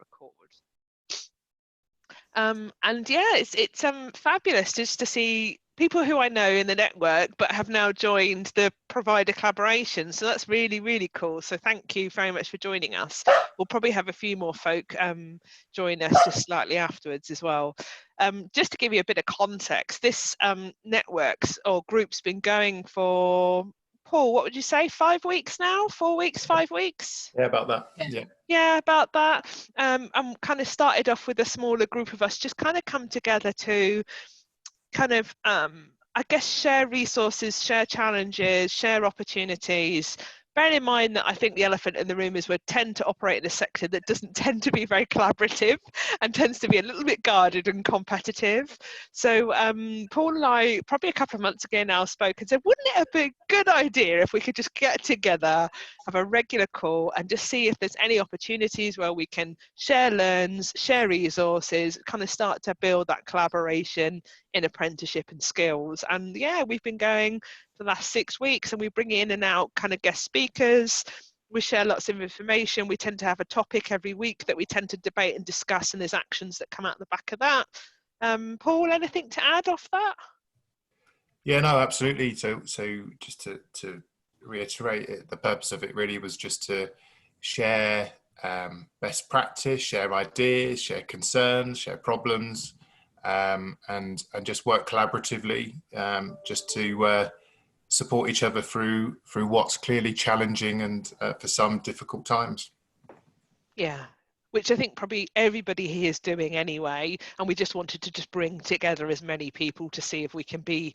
record. And yeah, it's fabulous just to see people who I know in the network but have now joined the provider collaboration. So that's really, really cool. So thank you very much for joining us. We'll probably have a few more folk join us just slightly afterwards as well. Just to give you a bit of context, this networks or group's been going for, Paul, what would you say, 5 weeks now? 4 weeks, 5 weeks? Yeah, about that. Yeah. Yeah, about that. And kind of started off with a smaller group of us, just kind of come together to kind of, I guess, share resources, share challenges, share opportunities. Bearing in mind that I think the elephant in the room is we tend to operate in a sector that doesn't tend to be very collaborative and tends to be a little bit guarded and competitive. So Paul and I, probably a couple of months ago now, spoke and said, wouldn't it be a good idea if we could just get together, have a regular call and just see if there's any opportunities where we can share learns, share resources, kind of start to build that collaboration in apprenticeship and skills. And yeah, we've been going for the last 6 weeks, and we bring in and out kind of guest speakers. We share lots of information. We tend to have a topic every week that we tend to debate and discuss, and there's actions that come out the back of that. Paul, anything to add off that? Yeah, no, absolutely. So just to reiterate it, the purpose of it really was just to share best practice, share ideas, share concerns, share problems, and just work collaboratively, just to support each other through what's clearly challenging and for some difficult times. Yeah, which I think probably everybody here is doing anyway, and we just wanted to just bring together as many people to see if we can be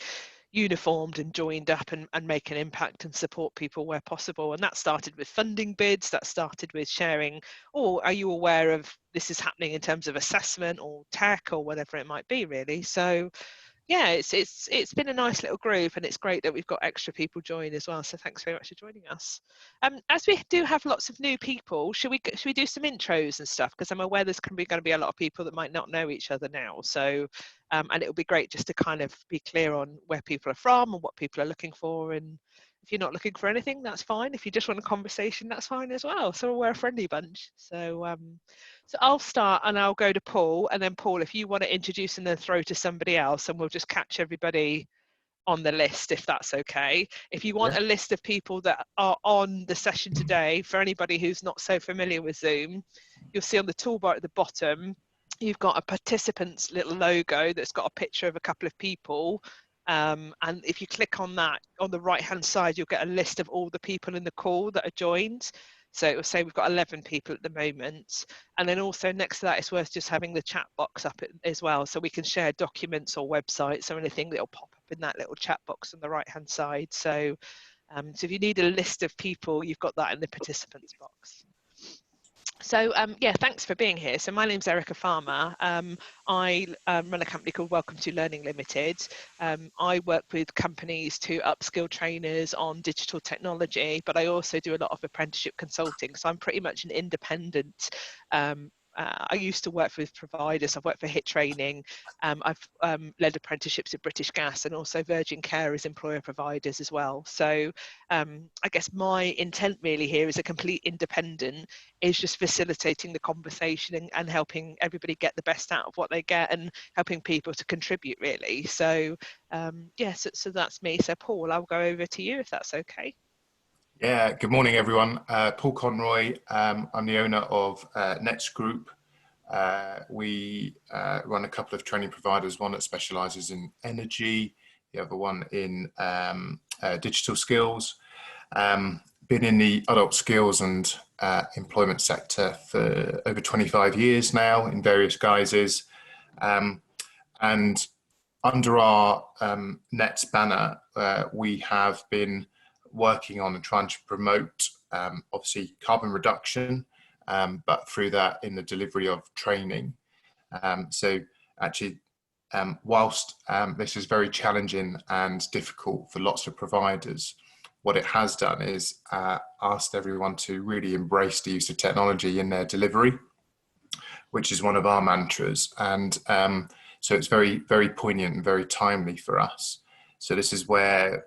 uniformed and joined up and make an impact and support people where possible. And that started with funding bids, that started with sharing, oh, are you aware of this is happening in terms of assessment or tech or whatever it might be, really. So yeah, it's been a nice little group, and it's great that we've got extra people join as well. So thanks very much for joining us. As we do have lots of new people, should we do some intros and stuff? Because I'm aware there's going to be a lot of people that might not know each other now. So and it would be great just to kind of be clear on where people are from and what people are looking for. And if you're not looking for anything, that's fine. If you just want a conversation, that's fine as well. So we're a friendly bunch. So so I'll start and I'll go to Paul, and then Paul, if you want to introduce and then throw to somebody else, and we'll just catch everybody on the list, if that's okay. If you want a list of people that are on the session today, for anybody who's not so familiar with Zoom, you'll see on the toolbar at the bottom, you've got a participant's little logo that's got a picture of a couple of people. And if you click on that, on the right hand side, you'll get a list of all the people in the call that are joined. So it will say we've got 11 people at the moment. And then also next to that, it's worth just having the chat box up as well, so we can share documents or websites or anything that will pop up in that little chat box on the right hand side. So, so if you need a list of people, you've got that in the participants box. So yeah, thanks for being here. So my name's Erica Farmer. I run a company called Welcome to Learning Limited. I work with companies to upskill trainers on digital technology, but I also do a lot of apprenticeship consulting. So I'm pretty much an independent. I used to work with providers. I've worked for HIT Training. I've led apprenticeships at British Gas, and also Virgin Care as employer providers as well. So I guess my intent really here as a complete independent is just facilitating the conversation and helping everybody get the best out of what they get, and helping people to contribute really. So yeah, so that's me. So Paul, I'll go over to you if that's okay. Yeah, good morning everyone. Paul Conroy, I'm the owner of Nets Group. We run a couple of training providers, one that specialises in energy, the other one in digital skills. Been in the adult skills and employment sector for over 25 years now in various guises. And under our Nets banner, we have been working on and trying to promote obviously carbon reduction, but through that in the delivery of training. So actually, whilst this is very challenging and difficult for lots of providers, what it has done is asked everyone to really embrace the use of technology in their delivery, which is one of our mantras. And so it's very, very poignant and very timely for us. So this is where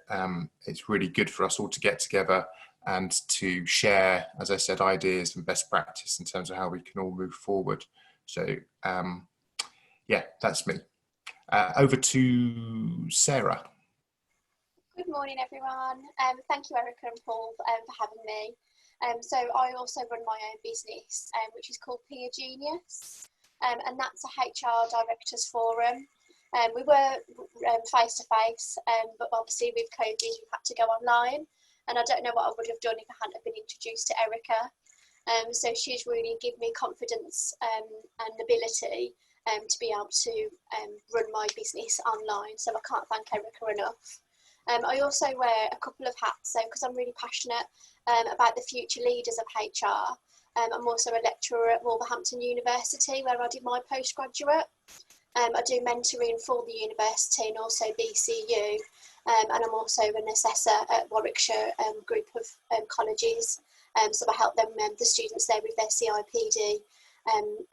it's really good for us all to get together and to share, as I said, ideas and best practice in terms of how we can all move forward. So yeah, that's me. Over to Sarah. Good morning, everyone. Thank you, Erica and Paul, for having me. So I also run my own business, which is called Peer Genius, and that's a HR Directors Forum. We were face-to-face, but obviously with COVID, we've had to go online, and I don't know what I would have done if I hadn't been introduced to Erica. So she's really given me confidence and ability to be able to run my business online, so I can't thank Erica enough. I also wear a couple of hats, so because I'm really passionate about the future leaders of HR. I'm also a lecturer at Wolverhampton University, where I did my postgraduate. I do mentoring for the university and also BCU, and I'm also an assessor at Warwickshire group of colleges. So I help them, the students there, with their CIPD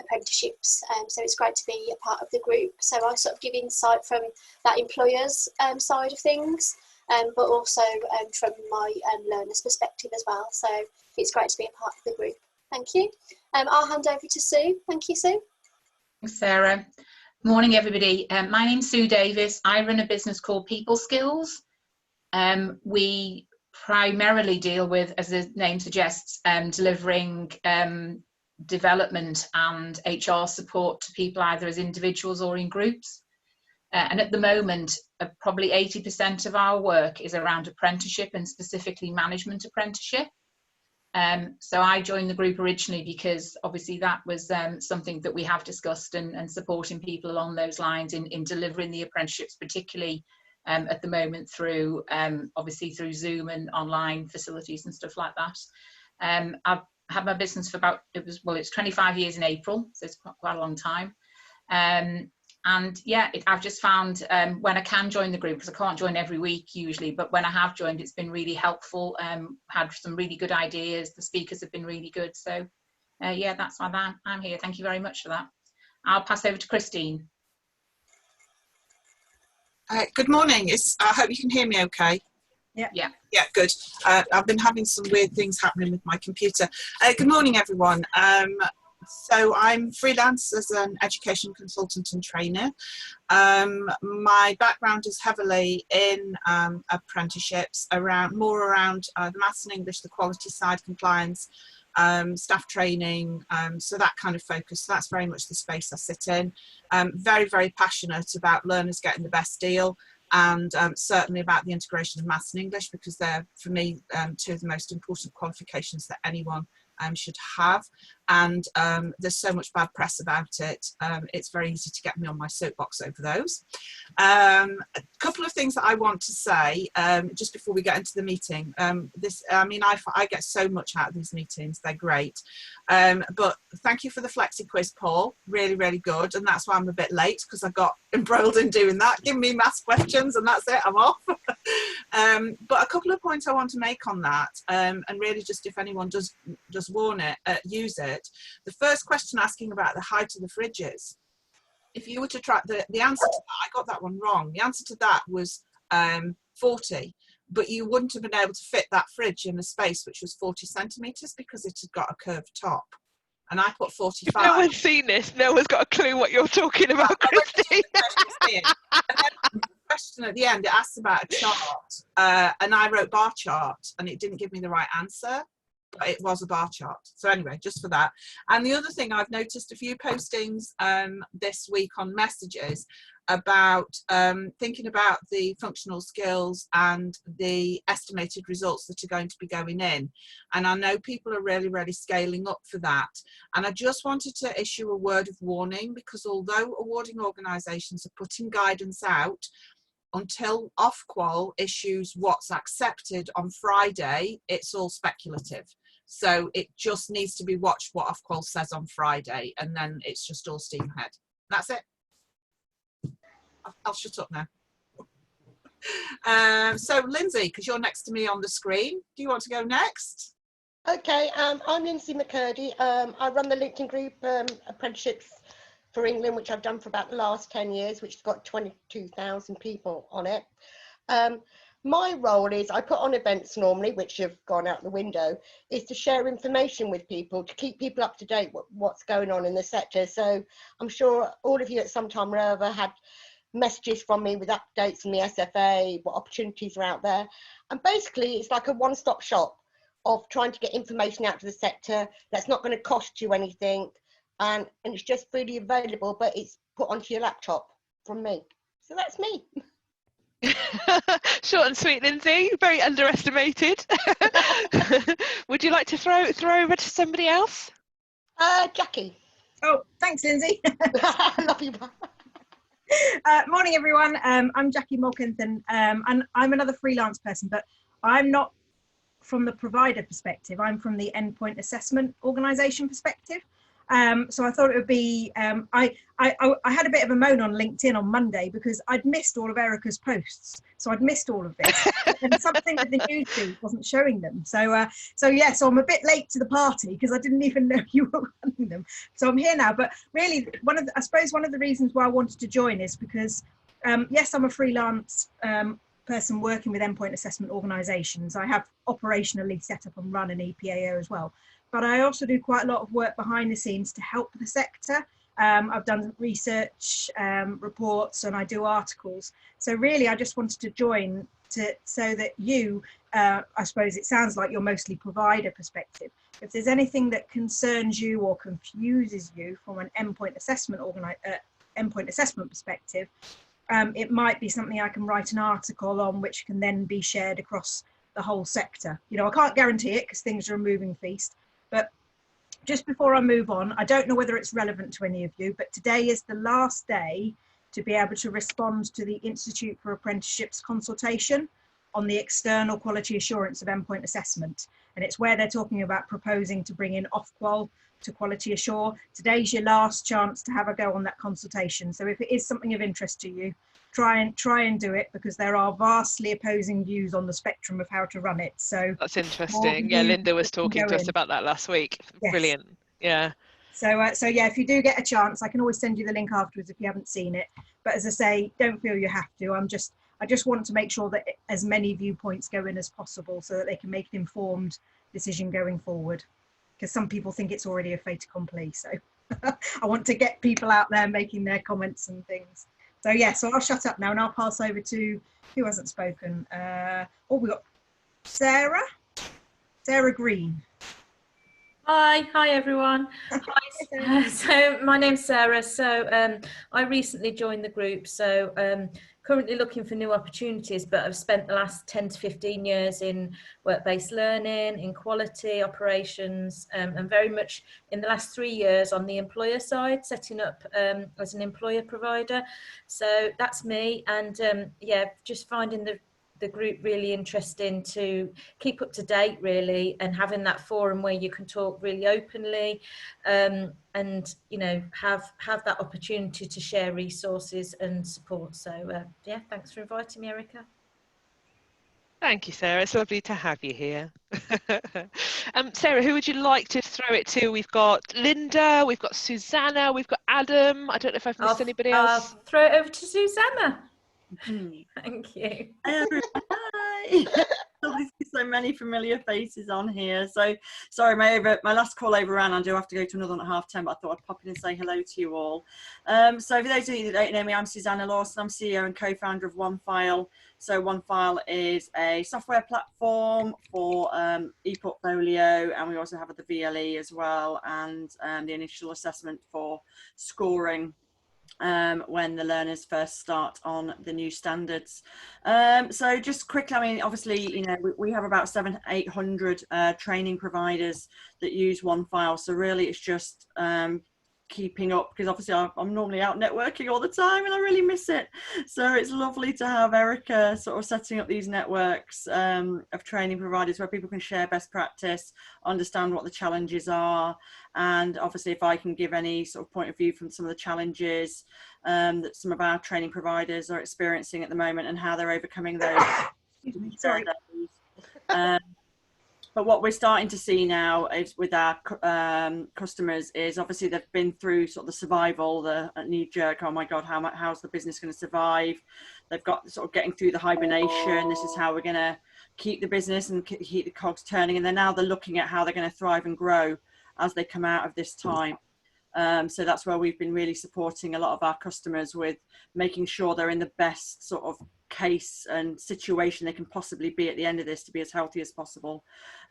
apprenticeships. So it's great to be a part of the group. So I sort of give insight from that employer's side of things, but also from my learner's perspective as well. So it's great to be a part of the group. Thank you. I'll hand over to Sue. Thank you, Sue. Thanks, Sarah. Morning, everybody. My name's Sue Davis. I run a business called People Skills. We primarily deal with, as the name suggests, delivering development and HR support to people either as individuals or in groups. And at the moment, probably 80% of our work is around apprenticeship, and specifically management apprenticeship. So I joined the group originally because obviously that was something that we have discussed, and supporting people along those lines in delivering the apprenticeships, particularly at the moment through obviously through Zoom and online facilities and stuff like that. I've had my business for about, it's 25 years in April, so it's quite a long time. And yeah, I've just found when I can join the group, because I can't join every week usually, but when I have joined, it's been really helpful. Had some really good ideas. The speakers have been really good. So yeah, that's why I'm here. Thank you very much for that. I'll pass over to Christine. Good morning. I hope you can hear me okay. Yeah. Yeah, good. I've been having some weird things happening with my computer. Good morning, everyone. So I'm freelance as an education consultant and trainer. My background is heavily in apprenticeships, more around the maths and English, the quality side, compliance, staff training, so that kind of focus. So that's very much the space I sit in. Very, very passionate about learners getting the best deal, and certainly about the integration of maths and English, because they're, for me, two of the most important qualifications that anyone should have. And there's so much bad press about it. It's very easy to get me on my soapbox over those. A couple of things that I want to say just before we get into the meeting. I get so much out of these meetings. They're great. But thank you for the flexi quiz, Paul. Really, really good. And that's why I'm a bit late, because I got embroiled in doing that. Give me maths questions and that's it, I'm off. But a couple of points I want to make on that, and really just if anyone does warn it, use it. The first question asking about the height of the fridges. If you were to try the answer to that, I got that one wrong. The answer to that was 40, but you wouldn't have been able to fit that fridge in a space which was 40 centimetres because it had got a curved top. And I put 45. No one's seen this. No one's got a clue what you're talking about, Christine. And then the question at the end, it asks about a chart, and I wrote bar chart, and it didn't give me the right answer. But it was a bar chart. So anyway, just for that. And the other thing, I've noticed a few postings this week on messages about thinking about the functional skills and the estimated results that are going to be going in. And I know people are really, really scaling up for that. And I just wanted to issue a word of warning, because although awarding organisations are putting guidance out, until Ofqual issues what's accepted on Friday, it's all speculative. So it just needs to be watched what Ofqual says on Friday, and then it's just all steam ahead. That's it. I'll shut up now. So Lindsay, because you're next to me on the screen, do you want to go next? Okay, I'm Lindsay McCurdy. I run the LinkedIn group Apprenticeships for England, which I've done for about the last 10 years, which has got 22,000 people on it. my role is I put on events normally, which have gone out the window, is to share information with people, to keep people up to date what's going on in the sector. So I'm sure all of you at some time or other had messages from me with updates from the SFA, what opportunities are out there. And basically it's like a one-stop shop of trying to get information out to the sector that's not going to cost you anything, and it's just freely available, but it's put onto your laptop from me. So that's me. Short and sweet, Lindsay. Very underestimated. Would you like to throw over to somebody else? Jackie. Oh, thanks, Lindsay. I love you. Morning, everyone. I'm Jackie Morkington, and I'm another freelance person, but I'm not from the provider perspective. I'm from the endpoint assessment organisation perspective. So I thought it would be, I had a bit of a moan on LinkedIn on Monday because I'd missed all of Erica's posts. So I'd missed all of this and something with the news feed wasn't showing them. So so I'm a bit late to the party because I didn't even know you were running them. So I'm here now, but really I suppose one of the reasons why I wanted to join is because, yes, I'm a freelance person working with endpoint assessment organisations. I have operationally set up and run an EPAO as well. But I also do quite a lot of work behind the scenes to help the sector. I've done research reports and I do articles. So really, I just wanted to join so that you, I suppose it sounds like you're mostly provider perspective. If there's anything that concerns you or confuses you from an endpoint assessment perspective, it might be something I can write an article on, which can then be shared across the whole sector. You know, I can't guarantee it because things are a moving feast. But just before I move on, I don't know whether it's relevant to any of you, but today is the last day to be able to respond to the Institute for Apprenticeships consultation on the external quality assurance of endpoint assessment. And it's where they're talking about proposing to bring in Ofqual to quality assure. Today's your last chance to have a go on that consultation. So if it is something of interest to you, try and do it, because there are vastly opposing views on the spectrum of how to run it. So that's interesting. Yeah, Linda was talking to us about that last week. Yes. Brilliant. Yeah. So yeah, if you do get a chance, I can always send you the link afterwards if you haven't seen it. But as I say, don't feel you have to. I just want to make sure that as many viewpoints go in as possible so that they can make an informed decision going forward. Because some people think it's already a fait accompli. So I want to get people out there making their comments and things. So yeah, so I'll shut up now and I'll pass over to who hasn't spoken. We got Sarah Green. Hi everyone. Hi. So my name's Sarah. So I recently joined the group. So currently looking for new opportunities, but I've spent the last 10 to 15 years in work-based learning, in quality operations, and very much in the last 3 years on the employer side, setting up as an employer provider. So that's me, and yeah, just finding the group really interesting to keep up to date, really, and having that forum where you can talk really openly, and you know, have that opportunity to share resources and support. So yeah, thanks for inviting me, Erica. Thank you, Sarah. It's lovely to have you here. Sarah, who would you like to throw it to? We've got Linda, we've got Susanna, we've got Adam. I don't know if I've missed anybody else. I'll throw it over to Susanna. Thank you. Hi everyone. Hi. Lovely to see so many familiar faces on here. So sorry, my last call overran. I do have to go to another one at 10:30, but I thought I'd pop in and say hello to you all. So for those of you that don't know me, I'm Susanna Lawson. I'm CEO and co-founder of OneFile. So OneFile is a software platform for ePortfolio, and we also have the VLE as well, and the initial assessment for scoring when the learners first start on the new standards. So just quickly, I mean, obviously, you know, we have about 700-800 training providers that use OneFile. So really it's just keeping up, because obviously I'm normally out networking all the time and I really miss it. So it's lovely to have Erica sort of setting up these networks of training providers where people can share best practice, understand what the challenges are, and obviously if I can give any sort of point of view from some of the challenges that some of our training providers are experiencing at the moment and how they're overcoming those. Sorry. But what we're starting to see now is with our customers is obviously they've been through sort of the survival, the knee jerk, oh my God, how's the business going to survive? They've got sort of getting through the hibernation. This is how we're going to keep the business and keep the cogs turning. And then now they're looking at how they're going to thrive and grow as they come out of this time. So that's where we've been really supporting a lot of our customers with making sure they're in the best sort of case and situation they can possibly be at the end of this, to be as healthy as possible,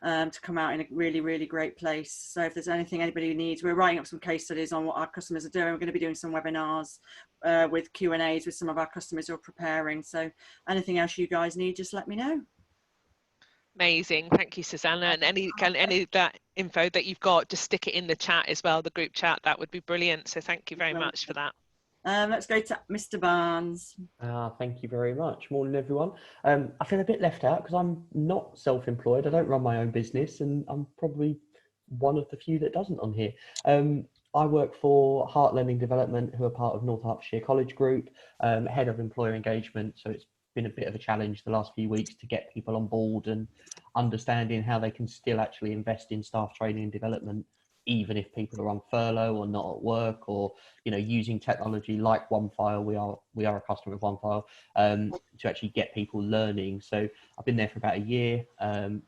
to come out in a really, really great place. So if there's anything anybody needs, we're writing up some case studies on what our customers are doing. We're going to be doing some webinars with Q&As with some of our customers who are preparing. So anything else you guys need, just let me know. Amazing, thank you, Susanna. And any of that info that you've got, just stick it in the chat as well, the group chat. That would be brilliant. So thank you very much for that. Let's go to Mr. Barnes. Thank you very much. Morning, everyone. I feel a bit left out because I'm not self-employed. I don't run my own business, and I'm probably one of the few that doesn't on here. I work for Heart Learning Development, who are part of North Hertfordshire College Group, head of employer engagement. So it's been a bit of a challenge the last few weeks to get people on board and understanding how they can still actually invest in staff training and development, even if people are on furlough or not at work, or using technology like OneFile. We are a customer of OneFile, to actually get people learning. So I've been there for about a year.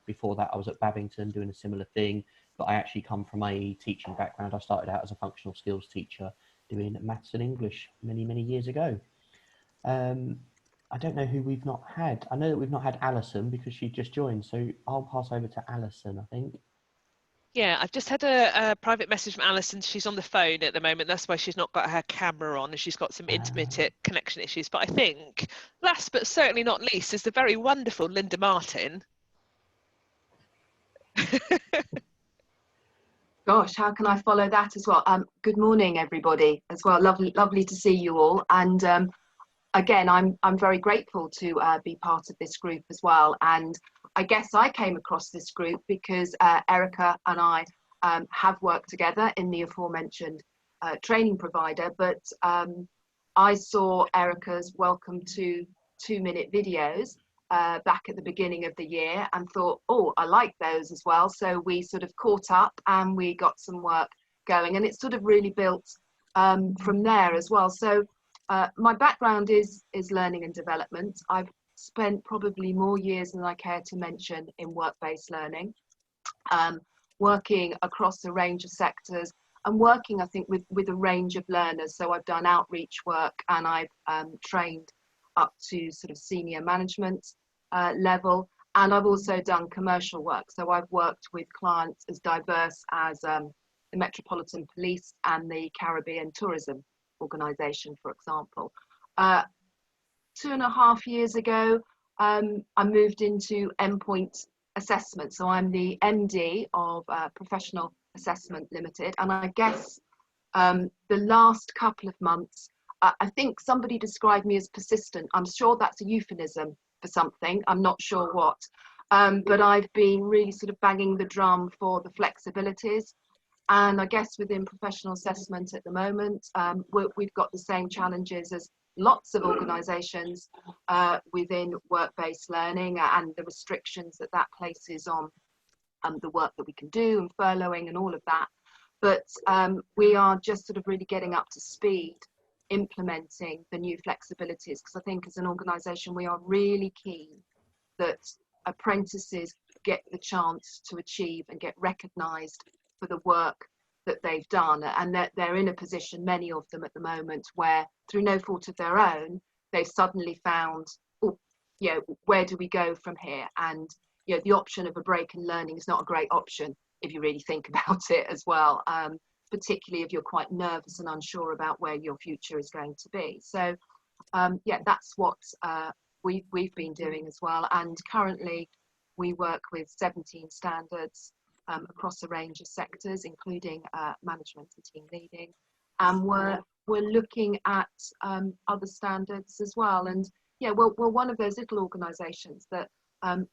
Before that, I was at Babington doing a similar thing, but I actually come from a teaching background. I started out as a functional skills teacher doing maths and English many years ago. I don't know who we've not had. I know that we've not had Alison because she just joined, so I'll pass over to Alison, I think. Yeah, I've just had a private message from Alison. She's on the phone at the moment. That's why she's not got her camera on, and she's got some intermittent connection issues. But I think, last but certainly not least, is the very wonderful Linda Martin. Gosh, how can I follow that as well? Good morning, everybody, as well. Lovely to see you all. And again, I'm very grateful to be part of this group as well. And I guess I came across this group because Erica and I have worked together in the aforementioned training provider, but I saw Erica's welcome to 2-minute videos back at the beginning of the year and thought, oh, I like those as well. So we sort of caught up and we got some work going, and it sort of really built from there as well. So my background is learning and development. I've spent probably more years than I care to mention in work-based learning, working across a range of sectors and working, I think, with a range of learners. So I've done outreach work and I've trained up to sort of senior management level, and I've also done commercial work. So I've worked with clients as diverse as the Metropolitan Police and the Caribbean Tourism Organisation, for example. 2.5 years ago, I moved into endpoint assessment. So I'm the MD of Professional Assessment Limited. And I guess the last couple of months, I think somebody described me as persistent. I'm sure that's a euphemism for something. I'm not sure what. But I've been really sort of banging the drum for the flexibilities. And I guess within professional assessment at the moment, we've got the same challenges as lots of organisations within work-based learning and the restrictions that places on the work that we can do and furloughing and all of that. But we are just sort of really getting up to speed implementing the new flexibilities, because I think as an organisation we are really keen that apprentices get the chance to achieve and get recognised for the work that they've done, and that they're in a position, many of them at the moment, where through no fault of their own they've suddenly found, oh, you know, where do we go from here? And you know, the option of a break in learning is not a great option if you really think about it as well, particularly if you're quite nervous and unsure about where your future is going to be. So yeah, that's what we've been doing as well, and currently we work with 17 standards across a range of sectors, including management and team leading, and we're looking at other standards as well. And yeah, we're one of those little organisations that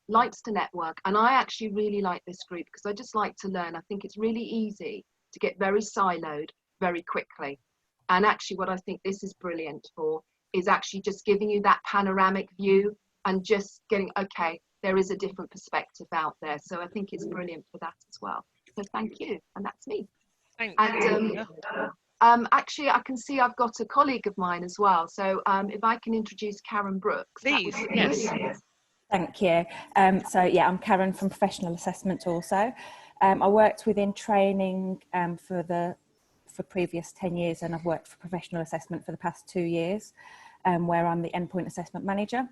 likes to network, and I actually really like this group because I just like to learn. I think it's really easy to get very siloed very quickly, and actually what I think this is brilliant for is actually just giving you that panoramic view and just getting, okay, there is a different perspective out there. So I think it's brilliant for that as well. So thank you, and that's me. Thank And you. actually, I can see I've got a colleague of mine as well. So if I can introduce Karen Brooks. Please, yes. Thank you. So yeah, I'm Karen from Professional Assessment also. I worked within training for previous 10 years, and I've worked for Professional Assessment for the past 2 years, where I'm the Endpoint Assessment Manager.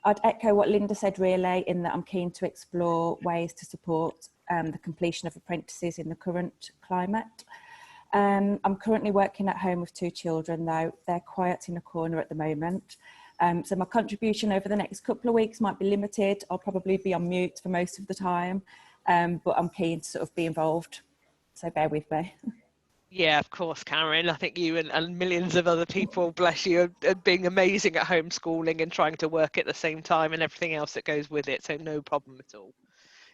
I'd echo what Linda said really, in that I'm keen to explore ways to support the completion of apprentices in the current climate. I'm currently working at home with 2 children though. They're quiet in a corner at the moment. So my contribution over the next couple of weeks might be limited. I'll probably be on mute for most of the time, but I'm keen to sort of be involved. So bear with me. Yeah, of course, Karen. I think you and millions of other people, bless you, are being amazing at homeschooling and trying to work at the same time and everything else that goes with it. So no problem at all.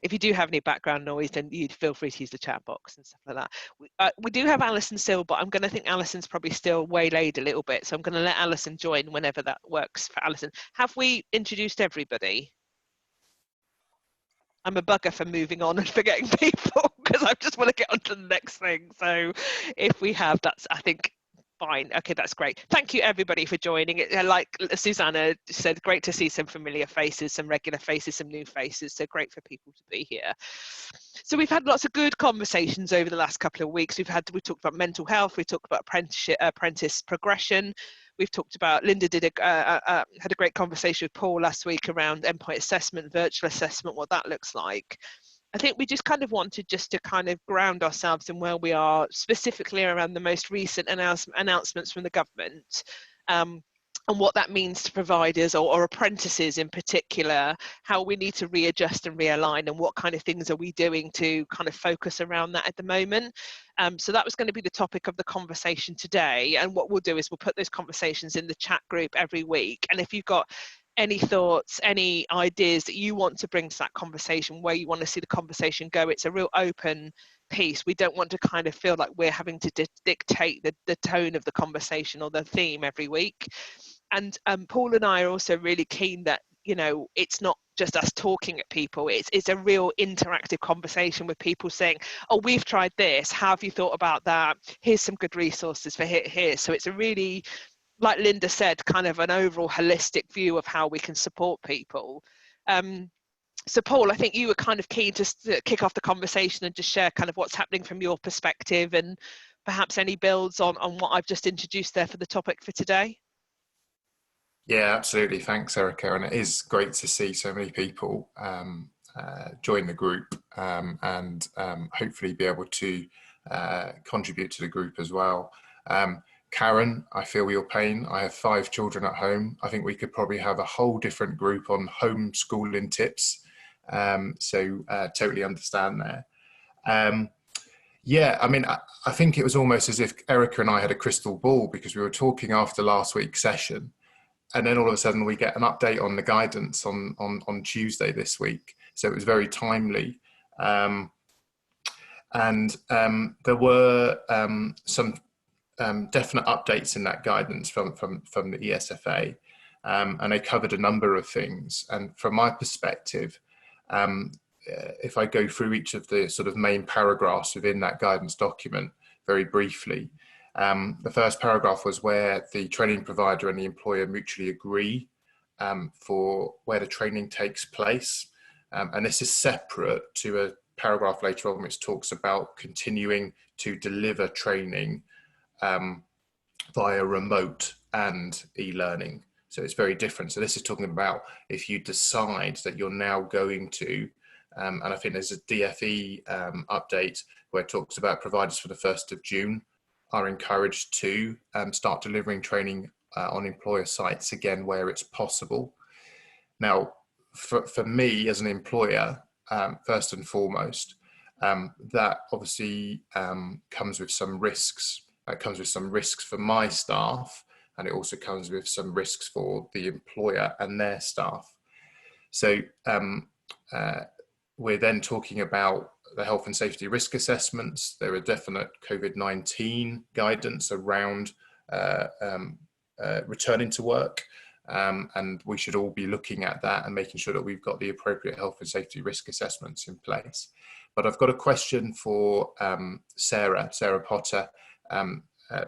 If you do have any background noise, then you feel free to use the chat box and stuff like that. We do have Alison still, but I'm going to think Alison's probably still waylaid a little bit. So I'm going to let Alison join whenever that works for Alison. Have we introduced everybody? I'm a bugger for moving on and forgetting people because I just want to get on to the next thing. So if we have, that's, I think, fine. Okay, that's great. Thank you everybody for joining. Like Susanna said, great to see some familiar faces, some regular faces, some new faces. So great for people to be here. So we've had lots of good conversations over the last couple of weeks. We've talked about mental health. We talked about apprentice progression. We've talked about, Linda had a great conversation with Paul last week around endpoint assessment, virtual assessment, what that looks like. I think we just kind of wanted just to kind of ground ourselves in where we are, specifically around the most recent announcements from the government, and what that means to providers or apprentices in particular, how we need to readjust and realign, and what kind of things are we doing to kind of focus around that at the moment. So that was going to be the topic of the conversation today, and what we'll do is we'll put those conversations in the chat group every week, and if you've got any thoughts, any ideas that you want to bring to that conversation, where you want to see the conversation go, it's a real open piece. We don't want to kind of feel like we're having to dictate the tone of the conversation or the theme every week. And Paul and I are also really keen that, you know, it's not just us talking at people, it's a real interactive conversation with people saying, oh, we've tried this, how have you thought about that? Here's some good resources for here. So it's a really, like Linda said, kind of an overall holistic view of how we can support people. So Paul, I think you were kind of keen to kick off the conversation and just share kind of what's happening from your perspective, and perhaps any builds on what I've just introduced there for the topic for today. Yeah, absolutely. Thanks, Erica. And it is great to see so many people join the group and hopefully be able to contribute to the group as well. Karen, I feel your pain. I have 5 children at home. I think we could probably have a whole different group on homeschooling tips. So totally understand there. Yeah, I mean, I think it was almost as if Erica and I had a crystal ball, because we were talking after last week's session, and then all of a sudden we get an update on the guidance on Tuesday this week. So it was very timely. And there were some definite updates in that guidance from the ESFA, and they covered a number of things. And from my perspective, if I go through each of the sort of main paragraphs within that guidance document very briefly, the first paragraph was where the training provider and the employer mutually agree for where the training takes place. And this is separate to a paragraph later on which talks about continuing to deliver training via remote and e-learning. So it's very different. So this is talking about if you decide that you're now going to, and I think there's a DFE update where it talks about providers for the 1st of June are encouraged to start delivering training on employer sites again where it's possible. Now, for me as an employer, first and foremost, that obviously comes with some risks. It comes with some risks for my staff, and it also comes with some risks for the employer and their staff. So we're then talking about the health and safety risk assessments. There are definite COVID-19 guidance around returning to work. and we should all be looking at that and making sure that we've got the appropriate health and safety risk assessments in place. But I've got a question for Sarah Potter,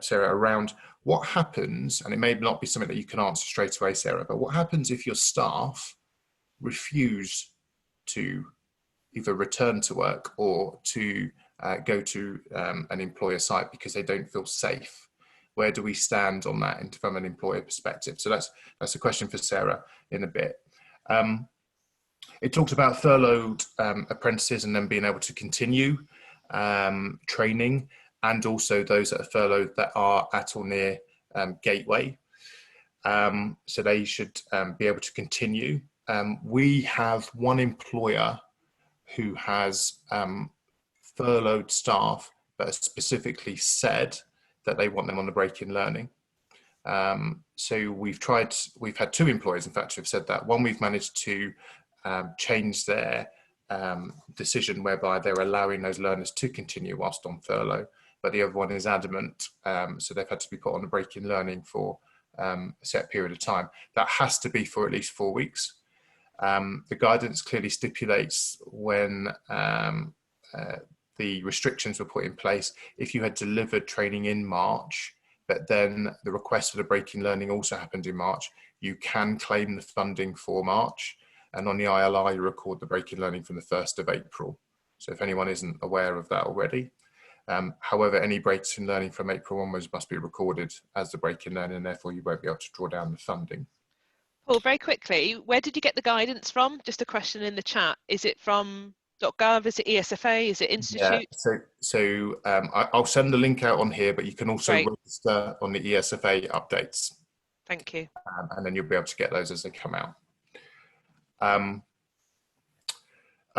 Sarah, around what happens, and it may not be something that you can answer straight away, Sarah, but what happens if your staff refuse to either return to work or to go to an employer site because they don't feel safe? Where do we stand on that from an employer perspective? So that's a question for Sarah in a bit. It talked about furloughed apprentices and then being able to continue training, and also those that are furloughed that are at or near gateway. So they should be able to continue. We have one employer who has furloughed staff that has specifically said that they want them on the break in learning. So we've had two employers, in fact, who have said that. One, we've managed to change their decision whereby they're allowing those learners to continue whilst on furlough, but the other one is adamant. So they've had to be put on a break in learning for a set period of time. That has to be for at least 4 weeks. The guidance clearly stipulates when the restrictions were put in place, if you had delivered training in March, but then the request for the break in learning also happened in March, you can claim the funding for March. And on the ILR, you record the break in learning from the 1st of April. So if anyone isn't aware of that already. However, any breaks in learning from April onwards must be recorded as the break in learning, and therefore you won't be able to draw down the funding. Paul, very quickly, where did you get the guidance from? Just a question in the chat. Is it from .gov? Is it ESFA? Is it Institute? Yeah, so I'll send the link out on here, but you can also register on the ESFA updates. Thank you. And then you'll be able to get those as they come out. I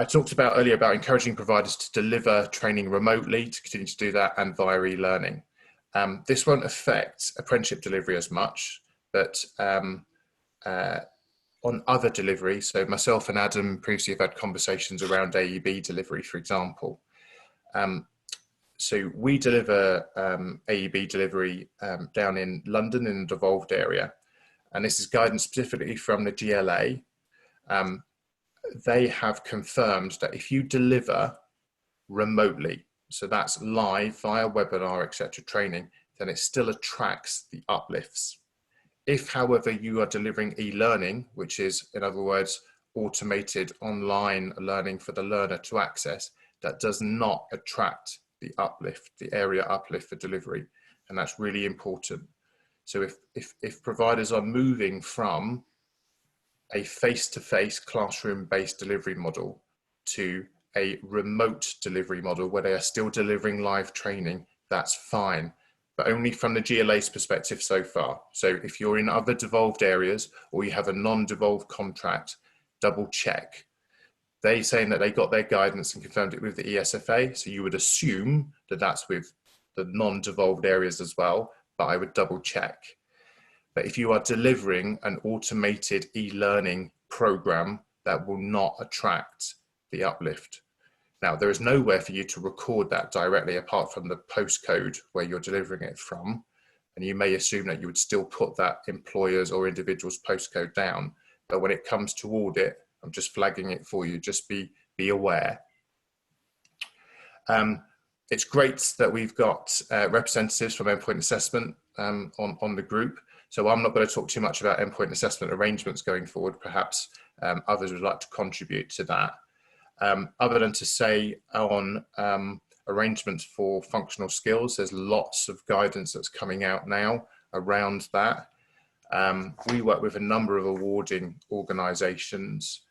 talked about earlier about encouraging providers to deliver training remotely, to continue to do that, and via e-learning. This won't affect apprenticeship delivery as much, but on other delivery, so myself and Adam previously have had conversations around AEB delivery, for example. So we deliver AEB delivery down in London in the devolved area, and this is guidance specifically from the GLA. They have confirmed that if you deliver remotely, so that's live via webinar, etc. training, then it still attracts the uplifts. If, however, you are delivering e-learning, which is, in other words, automated online learning for the learner to access, that does not attract the uplift, the area uplift for delivery. And that's really important. So if providers are moving from a face-to-face classroom-based delivery model to a remote delivery model where they are still delivering live training, that's fine, but only from the GLA's perspective so far. So if you're in other devolved areas or you have a non-devolved contract, double check. They're saying that they got their guidance and confirmed it with the ESFA, so you would assume that that's with the non-devolved areas as well, but I would double check. But if you are delivering an automated e-learning program, that will not attract the uplift. Now, there is nowhere for you to record that directly apart from the postcode where you're delivering it from. And you may assume that you would still put that employer's or individual's postcode down. But when it comes to audit, I'm just flagging it for you, just be aware. It's great that we've got representatives from Endpoint Assessment on the group. So I'm not going to talk too much about endpoint assessment arrangements going forward. Perhaps others would like to contribute to that. Other than to say on arrangements for functional skills, there's lots of guidance that's coming out now around that. We work with a number of awarding organisations.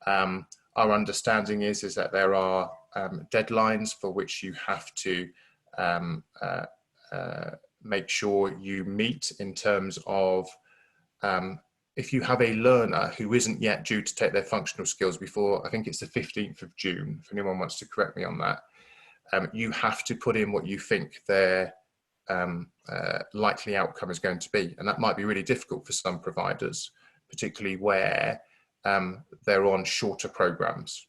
Our understanding is that there are deadlines for which you have to make sure you meet in terms of if you have a learner who isn't yet due to take their functional skills before, I think it's the 15th of June, if anyone wants to correct me on that, you have to put in what you think their likely outcome is going to be. And that might be really difficult for some providers, particularly where they're on shorter programs.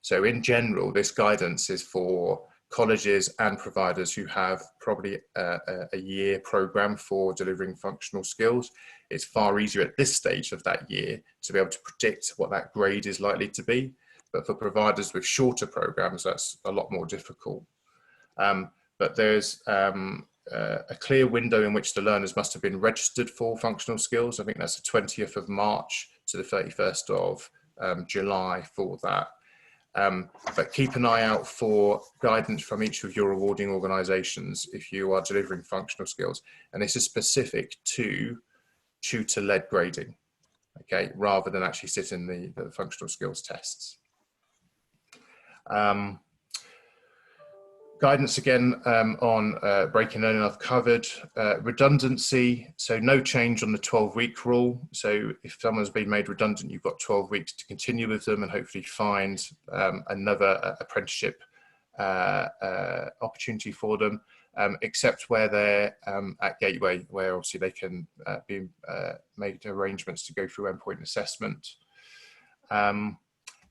So in general, this guidance is for colleges and providers who have probably a year program for delivering functional skills, it's far easier at this stage of that year to be able to predict what that grade is likely to be. But for providers with shorter programs, that's a lot more difficult. But there's a clear window in which the learners must have been registered for functional skills. I think that's the 20th of March to the 31st of July for that. But keep an eye out for guidance from each of your awarding organisations if you are delivering functional skills. And this is specific to tutor-led grading, okay, rather than actually sitting the functional skills tests. Guidance again on breaking learning I've covered. Redundancy, so no change on the 12-week rule. So if someone's been made redundant, you've got 12 weeks to continue with them and hopefully find another apprenticeship opportunity for them, except where they're at Gateway, where obviously they can be made arrangements to go through endpoint assessment.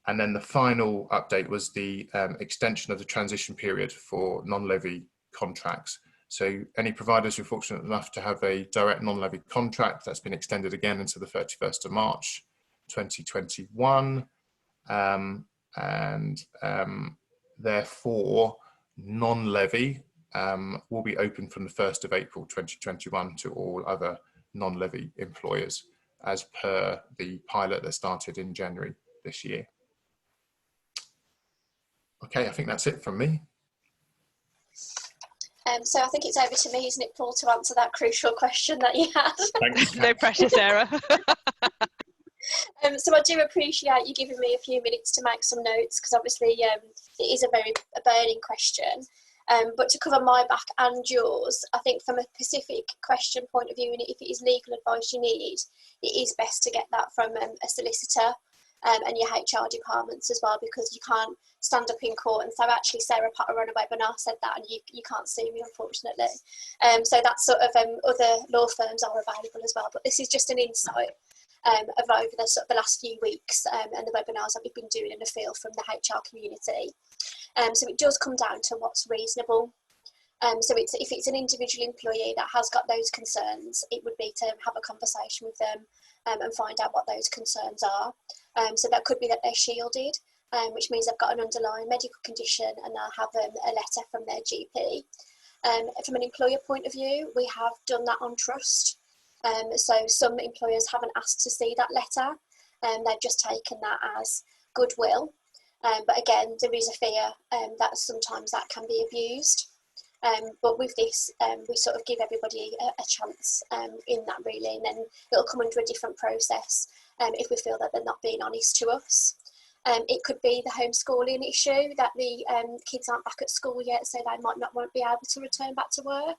And then the final update was the extension of the transition period for non-levy contracts. So any providers who are fortunate enough to have a direct non-levy contract, that's been extended again until the 31st of March 2021. Therefore, non-levy will be open from the 1st of April 2021 to all other non-levy employers, as per the pilot that started in January this year. Okay, I think that's it from me. So I think it's over to me, isn't it, Paul, to answer that crucial question that you had. Thanks. No pressure, Sarah. So I do appreciate you giving me a few minutes to make some notes, because obviously it is a very burning question. But to cover my back and yours, I think from a specific question point of view, and if it is legal advice you need, it is best to get that from a solicitor and your HR departments as well, because you can't stand up in court and say, actually, Sarah Potter on a webinar said that, and you can't sue me, unfortunately. So that's sort of other law firms are available as well. But this is just an insight of over the last few weeks and the webinars that we've been doing in the field from the HR community. So it does come down to what's reasonable. So if it's an individual employee that has got those concerns, it would be to have a conversation with them and find out what those concerns are. So that could be that they're shielded, which means they've got an underlying medical condition and they'll have a letter from their GP. From an employer point of view, we have done that on trust. So some employers haven't asked to see that letter, they've just taken that as goodwill. But again, there is a fear that sometimes that can be abused. But with this, we sort of give everybody a chance in that, really, and then it'll come under a different process if we feel that they're not being honest to us. It could be the homeschooling issue, that the kids aren't back at school yet, so they might not be able to return back to work.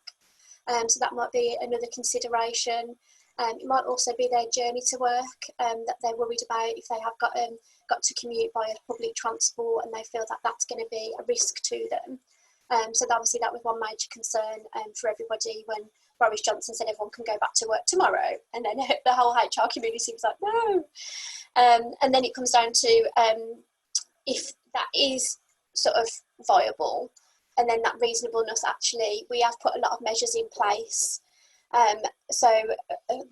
So that might be another consideration. It might also be their journey to work that they're worried about, if they have got to commute by public transport and they feel that that's going to be a risk to them. So obviously that was one major concern for everybody when Boris Johnson said everyone can go back to work tomorrow, and then the whole HR community was like, no. And then it comes down to if that is sort of viable, and then that reasonableness, actually, we have put a lot of measures in place. So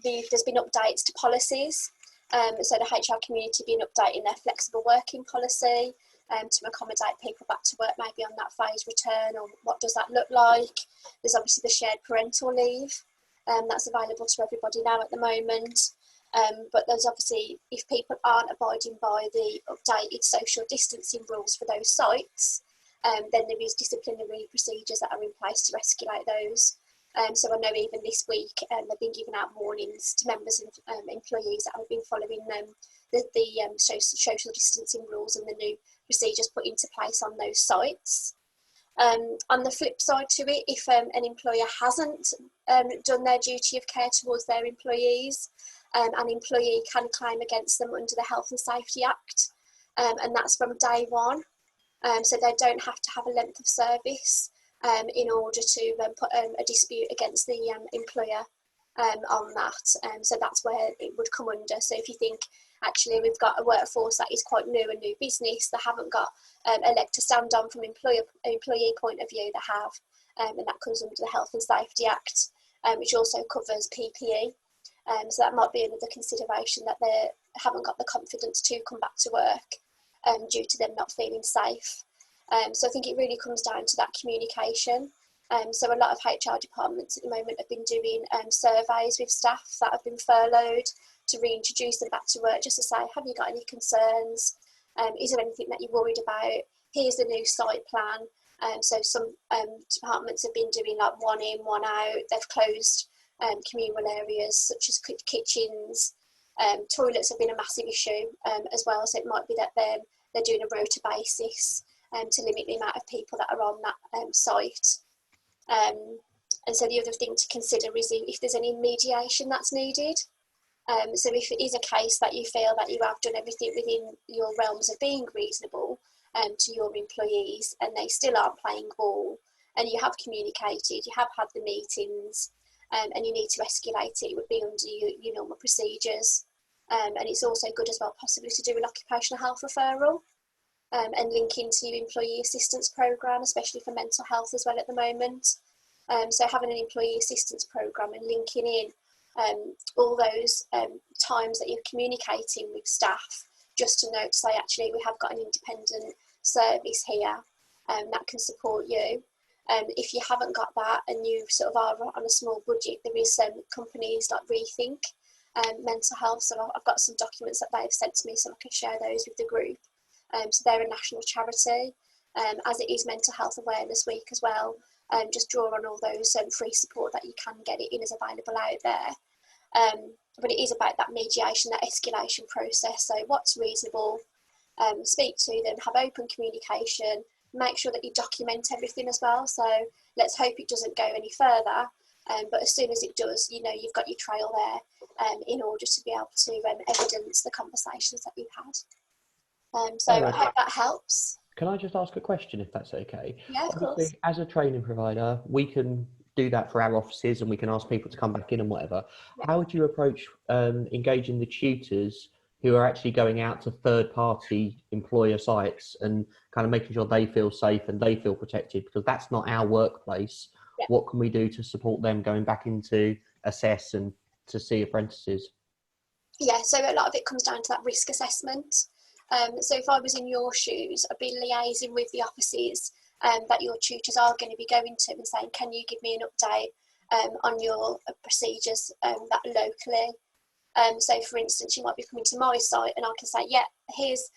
there's been updates to policies. So the HR community been updating their flexible working policy to accommodate people back to work, maybe on that phased return, or what does that look like? There's obviously the shared parental leave that's available to everybody now at the moment. But there's obviously, if people aren't abiding by the updated social distancing rules for those sites, then there is disciplinary procedures that are in place to escalate those. So I know even this week they've been giving out warnings to members and employees that have been following the social distancing rules and the new procedures put into place on those sites. On the flip side to it, if an employer hasn't done their duty of care towards their employees, an employee can claim against them under the Health and Safety Act, and that's from day one. So they don't have to have a length of service in order to put a dispute against the employer on that. So that's where it would come under. So if you think actually we've got a workforce that is quite new, a new business. They haven't got a leg to stand on from employee point of view. They have, and that comes under the Health and Safety Act, which also covers PPE. So that might be another consideration, that they haven't got the confidence to come back to work due to them not feeling safe. So I think it really comes down to that communication. So a lot of HR departments at the moment have been doing surveys with staff that have been furloughed to reintroduce them back to work, just to say, have you got any concerns? Is there anything that you're worried about? Here's the new site plan. So some departments have been doing like one in, one out. They've closed communal areas such as kitchens. Toilets have been a massive issue as well. So it might be that they're doing a rota basis to limit the amount of people that are on that site. And so the other thing to consider is if there's any mediation that's needed. So if it is a case that you feel that you have done everything within your realms of being reasonable to your employees and they still aren't playing ball, and you have communicated, you have had the meetings, and you need to escalate it, it would be under your normal procedures. And it's also good as well possibly to do an occupational health referral and link into your employee assistance programme, especially for mental health as well at the moment. So having an employee assistance programme and linking in all those times that you're communicating with staff, just to note, say actually we have got an independent service here that can support you. If you haven't got that and you sort of are on a small budget, there is some companies like Rethink Mental Health. So I've got some documents that they've sent to me, so I can share those with the group. So they're a national charity, as it is Mental Health Awareness Week as well. Just draw on all those free support that you can get. It is available out there. But it is about that mediation, that escalation process. So what's reasonable, speak to them, have open communication, make sure that you document everything as well. So let's hope it doesn't go any further. But as soon as it does, you know, you've got your trail there in order to be able to evidence the conversations that you've had. So I hope that helps. Can I just ask a question, if that's okay? Yeah, of course. As a training provider, we can do that for our offices and we can ask people to come back in and whatever. Yeah. How would you approach engaging the tutors who are actually going out to third-party employer sites and kind of making sure they feel safe and they feel protected, because that's not our workplace? Yeah. What can we do to support them going back into assess and to see apprentices? Yeah, so a lot of it comes down to that risk assessment. So if I was in your shoes, I'd be liaising with the offices that your tutors are going to be going to and saying, can you give me an update on your procedures that locally? So for instance, you might be coming to my site and I can say, yeah, here's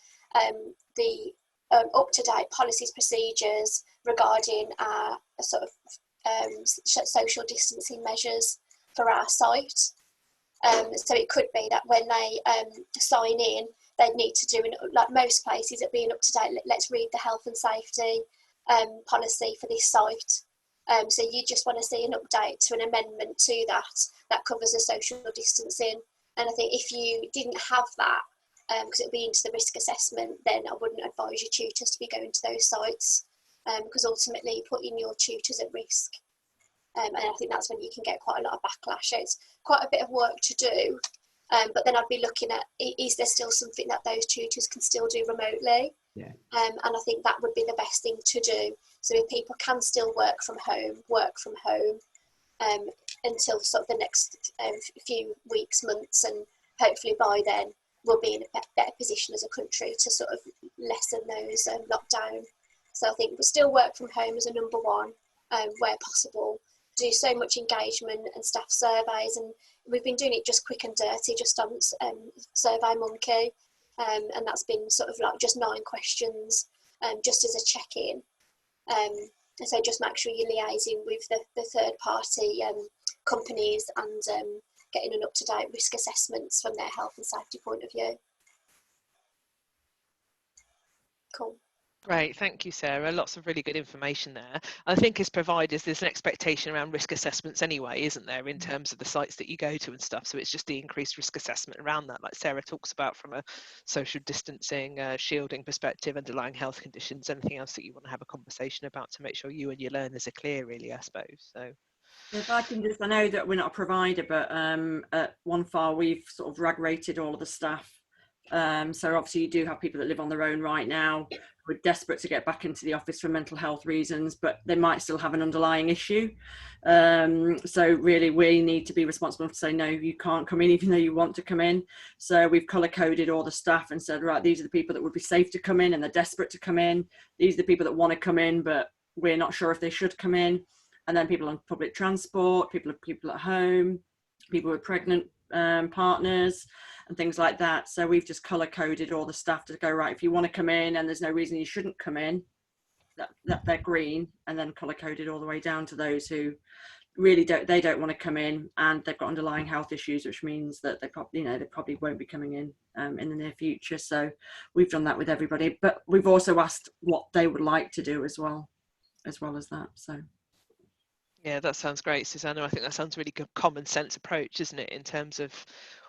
the up-to-date policies, procedures regarding our sort of social distancing measures for our site. So it could be that when they sign in, they'd need to do, like most places, it'd be an up-to-date, let's read the health and safety policy for this site. So you just want to see an update to an amendment to that covers the social distancing. And I think if you didn't have that, because it would be into the risk assessment, then I wouldn't advise your tutors to be going to those sites, because ultimately you're putting your tutors at risk. And I think that's when you can get quite a lot of backlash. It's quite a bit of work to do, but then I'd be looking at, is there still something that those tutors can still do remotely? Yeah. And I think that would be the best thing to do. So if people can still work from home until sort of the next few weeks, months, and hopefully by then we'll be in a better position as a country to sort of lessen those lockdown. So I think we'll still work from home as a number one where possible. Do so much engagement and staff surveys, and we've been doing it just quick and dirty, just on SurveyMonkey, and that's been sort of like just 9 questions, just as a check-in. And so just make sure you're liaising with the third-party companies and getting an up-to-date risk assessments from their health and safety point of view. Cool. Great, thank you, Sarah. Lots of really good information there. I think as providers, there's an expectation around risk assessments anyway, isn't there, in terms of the sites that you go to and stuff. So it's just the increased risk assessment around that, like Sarah talks about, from a social distancing, shielding perspective, underlying health conditions, anything else that you want to have a conversation about to make sure you and your learners are clear, really, I suppose. So. If I can just, I know that we're not a provider, but at One Far we've sort of rag rated all of the staff So obviously you do have people that live on their own right now who are desperate to get back into the office for mental health reasons, but they might still have an underlying issue. So really we need to be responsible to say, no, you can't come in even though you want to come in. So we've colour coded all the staff and said, right, these are the people that would be safe to come in and they're desperate to come in. These are the people that want to come in, but we're not sure if they should come in. And then people on public transport, people at home, people with pregnant partners and things like that. So we've just colour coded all the staff to go, right, if you want to come in and there's no reason you shouldn't come in, that they're green, and then colour coded all the way down to those who really don't want to come in and they've got underlying health issues, which means that they probably won't be coming in the near future. So we've done that with everybody, but we've also asked what they would like to do as well as that. So yeah, that sounds great, Susanna. I think that sounds really good common sense approach, isn't it, in terms of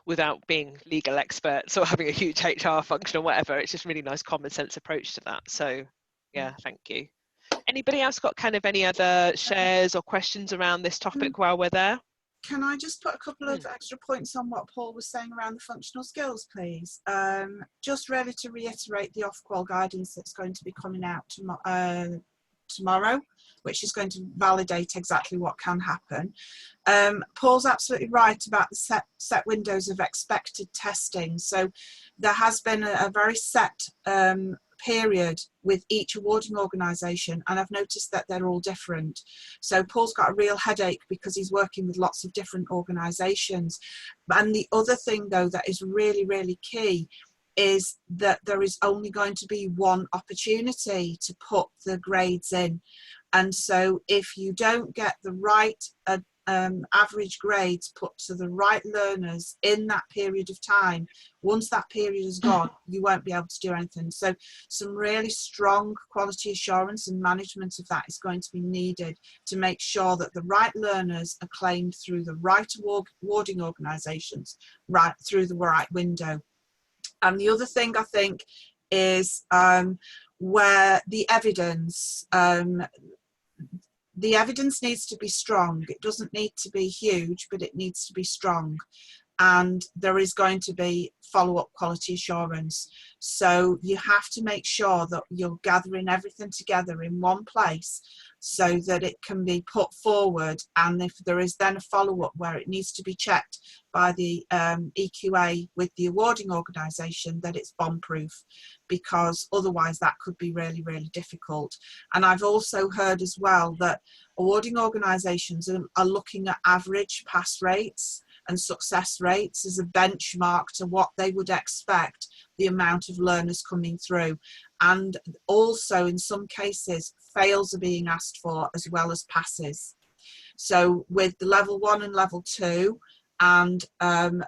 without being legal experts or having a huge HR function or whatever. It's just really nice common sense approach to that. So yeah, thank you. Anybody else got kind of any other shares or questions around this topic while we're there? Can I just put a couple of extra points on what Paul was saying around the functional skills, please? Just really to reiterate the Ofqual guidance that's going to be coming out tomorrow, which is going to validate exactly what can happen. Paul's absolutely right about the set windows of expected testing. So there has been a very set period with each awarding organisation, and I've noticed that they're all different. So Paul's got a real headache because he's working with lots of different organisations. And the other thing though that is really, really key is that there is only going to be one opportunity to put the grades in. And so if you don't get the right average grades put to the right learners in that period of time, once that period is gone, you won't be able to do anything. So some really strong quality assurance and management of that is going to be needed to make sure that the right learners are claimed through the right awarding organisations, right through the right window. And the other thing I think is where the evidence needs to be strong. It doesn't need to be huge, but it needs to be strong. And there is going to be follow-up quality assurance. So you have to make sure that you're gathering everything together in one place so that it can be put forward. And if there is then a follow-up where it needs to be checked by the EQA with the awarding organisation, that it's bomb-proof, because otherwise that could be really, really difficult. And I've also heard as well that awarding organisations are looking at average pass rates and success rates as a benchmark to what they would expect the amount of learners coming through. And also in some cases, fails are being asked for as well as passes. So with the level 1 and level 2, and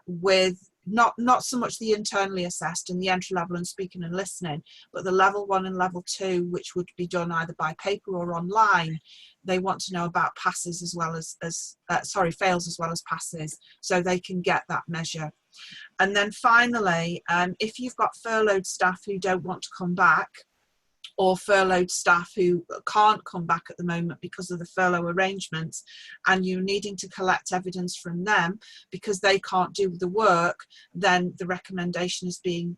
with not so much the internally assessed and the entry level and speaking and listening, but the level 1 and level 2, which would be done either by paper or online, they want to know about passes as well as fails as well as passes, so they can get that measure. And then finally, if you've got furloughed staff who don't want to come back, or furloughed staff who can't come back at the moment because of the furlough arrangements, and you're needing to collect evidence from them because they can't do the work, then the recommendation is being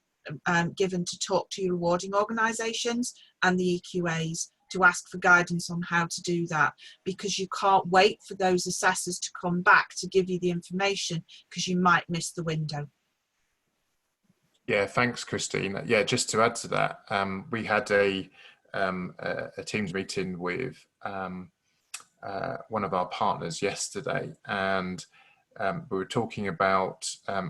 given to talk to your awarding organisations and the EQAs to ask for guidance on how to do that, because you can't wait for those assessors to come back to give you the information, because you might miss the window. Yeah, thanks, Christine. Yeah, just to add to that, we had a Teams meeting with one of our partners yesterday, and we were talking about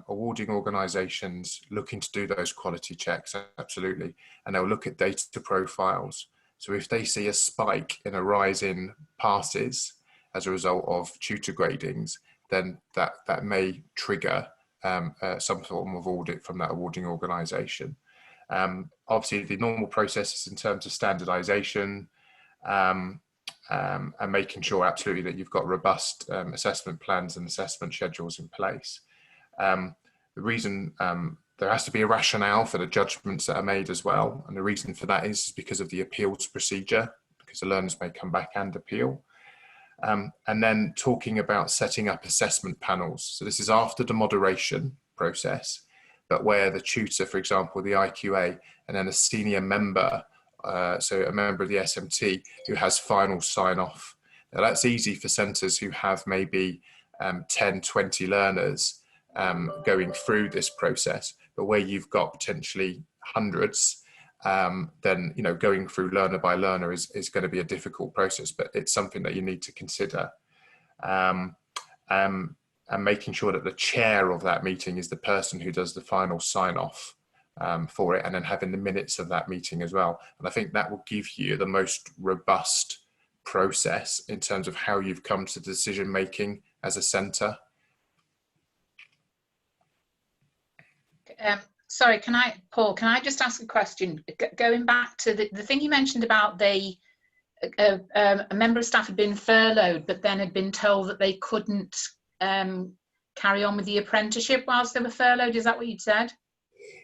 awarding organisations looking to do those quality checks, absolutely, and they'll look at data profiles. So if they see a spike in a rise in passes as a result of tutor gradings, then that may trigger some form of audit from that awarding organisation. Obviously, the normal processes in terms of standardisation and making sure absolutely that you've got robust assessment plans and assessment schedules in place. The reason there has to be a rationale for the judgments that are made as well, and the reason for that is because of the appeals procedure, because the learners may come back and appeal. And then talking about setting up assessment panels. So this is after the moderation process, but where the tutor, for example, the IQA, and then a senior member, so a member of the SMT who has final sign-off. Now that's easy for centres who have maybe 10, 20 learners going through this process, but where you've got potentially hundreds, then going through learner by learner is going to be a difficult process, but it's something that you need to consider. And making sure that the chair of that meeting is the person who does the final sign-off for it, and then having the minutes of that meeting as well. And I think that will give you the most robust process in terms of how you've come to decision making as a centre. Sorry, Paul, can I just ask a question? Going back to the thing you mentioned about a member of staff had been furloughed, but then had been told that they couldn't carry on with the apprenticeship whilst they were furloughed. Is that what you'd said?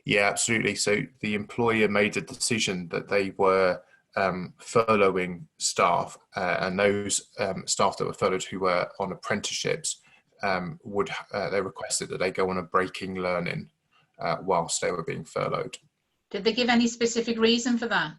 Yeah, absolutely. So the employer made a decision that they were furloughing staff, and those staff that were furloughed who were on apprenticeships they requested that they go on a breaking learning whilst they were being furloughed. Did they give any specific reason for that?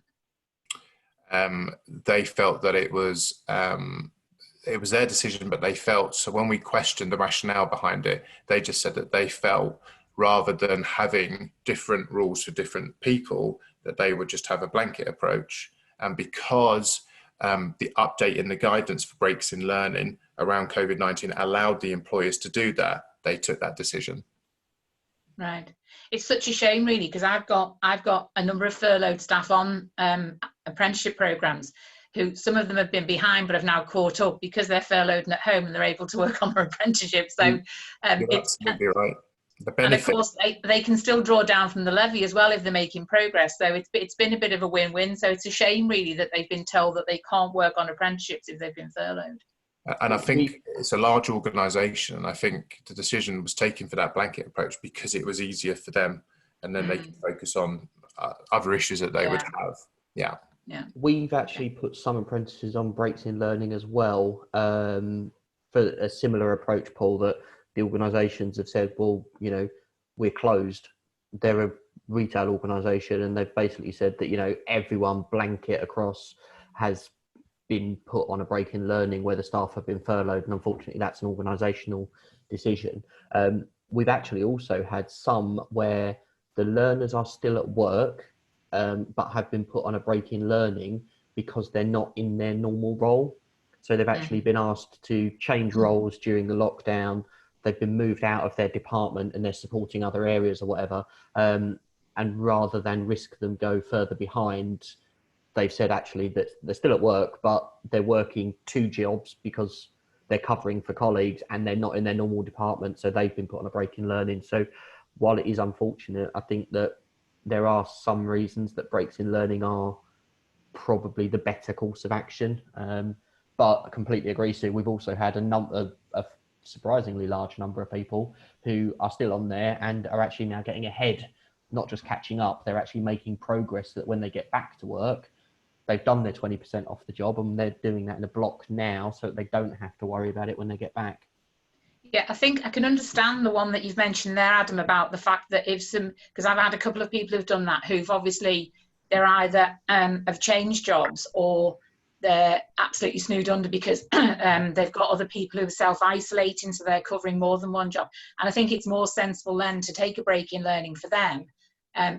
They felt that it was their decision, but they felt, so when we questioned the rationale behind it, they just said that they felt, rather than having different rules for different people, that they would just have a blanket approach. And because the update in the guidance for breaks in learning around COVID-19 allowed the employers to do that, they took that decision. Right. It's such a shame, really, because I've got a number of furloughed staff on apprenticeship programs, who some of them have been behind but have now caught up because they're furloughed and at home and they're able to work on their apprenticeship. So You're it's absolutely right. And of course they can still draw down from the levy as well if they're making progress. So it's been a bit of a win-win. So it's a shame, really, that they've been told that they can't work on apprenticeships if they've been furloughed. And I think it's a large organisation, and I think the decision was taken for that blanket approach because it was easier for them, and then they can focus on other issues that they would have. Yeah. Yeah. We've actually put some apprentices on breaks in learning as well, for a similar approach, Paul, that the organisations have said, well, we're closed. They're a retail organisation, and they've basically said that, everyone blanket across has been put on a break in learning where the staff have been furloughed, and unfortunately that's an organisational decision. We've actually also had some where the learners are still at work, but have been put on a break in learning because they're not in their normal role. So they've actually been asked to change roles during the lockdown. They've been moved out of their department and they're supporting other areas or whatever. And rather than risk them go further behind, they've said actually that they're still at work, but they're working 2 jobs because they're covering for colleagues and they're not in their normal department. So they've been put on a break in learning. So while it is unfortunate, I think that there are some reasons that breaks in learning are probably the better course of action. But I completely agree, Sue. We've also had a surprisingly large number of people who are still on there and are actually now getting ahead, not just catching up, they're actually making progress so that when they get back to work, they've done their 20% off the job, and they're doing that in a block now so that they don't have to worry about it when they get back. Yeah, I think I can understand the one that you've mentioned there, Adam, about the fact that because I've had a couple of people who've done that, who've obviously, they're either have changed jobs or they're absolutely snowed under because they've got other people who are self-isolating, so they're covering more than one job. And I think it's more sensible then to take a break in learning for them.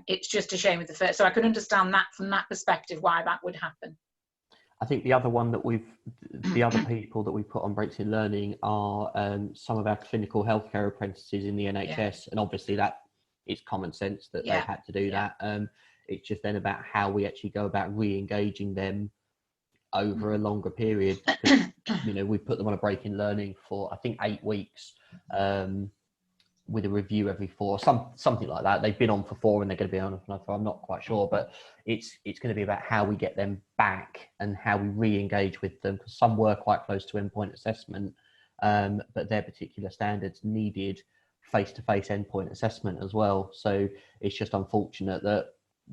It's just a shame with the first. So I can understand that from that perspective, why that would happen. I think the other one that the other people that we put on breaks in learning are some of our clinical healthcare apprentices in the NHS. And obviously that is common sense that they've had to do that. It's just then about how we actually go about re-engaging them over a longer period. We put them on a break in learning for, I think, 8 weeks, with a review every 4, something like that. They've been on for 4 and they're going to be on for another 4. I'm not quite sure, but it's going to be about how we get them back and how we re-engage with them, because some were quite close to endpoint assessment, but their particular standards needed face-to-face endpoint assessment as well. So it's just unfortunate that